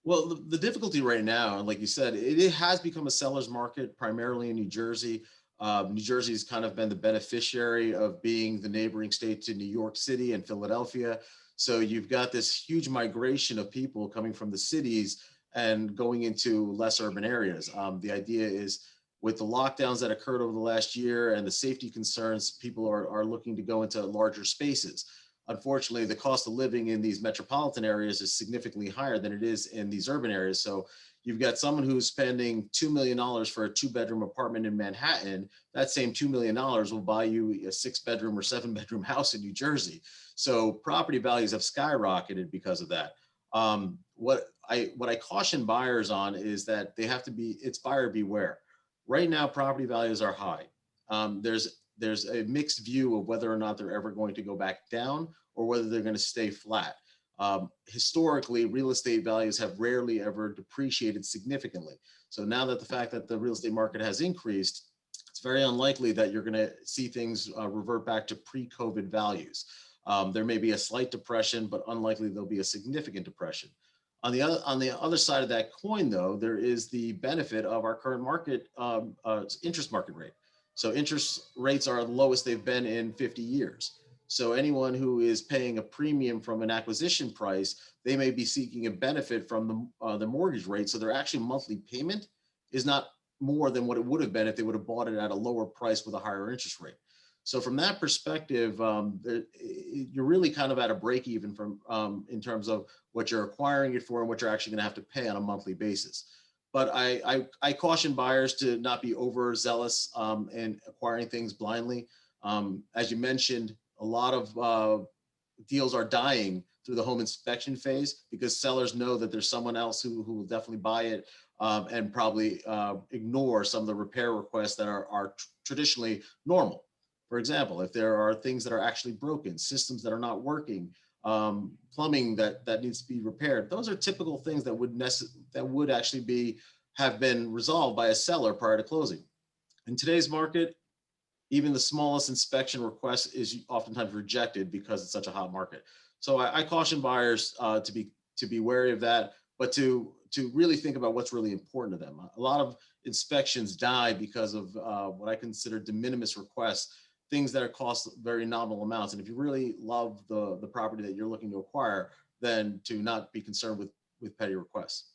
Well, the difficulty right now, like you said, it has become a seller's market primarily in New Jersey. New Jersey has kind of been the beneficiary of being the neighboring state to New York City and Philadelphia. So you've got this huge migration of people coming from the cities and going into less urban areas. The idea is with the lockdowns that occurred over the last year and the safety concerns, people are looking to go into larger spaces. Unfortunately, the cost of living in these metropolitan areas is significantly higher than it is in these urban areas. So you've got someone who's spending $2 million for a 2-bedroom apartment in Manhattan. That same $2 million will buy you a 6-bedroom or 7-bedroom house in New Jersey. So property values have skyrocketed because of that. What I caution buyers on is that they have to be, it's buyer beware. Right now, property values are high. There's a mixed view of whether or not they're ever going to go back down or whether they're going to stay flat. Historically, real estate values have rarely ever depreciated significantly. So now that the fact that the real estate market has increased, it's very unlikely that you're going to see things revert back to pre-COVID values. There may be a slight depression, but unlikely there'll be a significant depression. On the other side of that coin, though, there is the benefit of our current market interest market rate. So interest rates are the lowest they've been in 50 years. So anyone who is paying a premium from an acquisition price, they may be seeking a benefit from the mortgage rate. So their actual monthly payment is not more than what it would have been if they would have bought it at a lower price with a higher interest rate. So from that perspective, you're really kind of at a break even from in terms of what you're acquiring it for and what you're actually going to have to pay on a monthly basis. But I caution buyers to not be overzealous in acquiring things blindly. As you mentioned, a lot of deals are dying through the home inspection phase because sellers know that there's someone else who will definitely buy it and probably ignore some of the repair requests that are traditionally normal. For example, if there are things that are actually broken, systems that are not working, plumbing that needs to be repaired, those are typical things that would actually have been resolved by a seller prior to closing. In today's market, even the smallest inspection request is oftentimes rejected because it's such a hot market. So I caution buyers to be wary of that, but to really think about what's really important to them. A lot of inspections die because of what I consider de minimis requests, things that are cost very nominal amounts. And if you really love the property that you're looking to acquire, then to not be concerned with petty requests.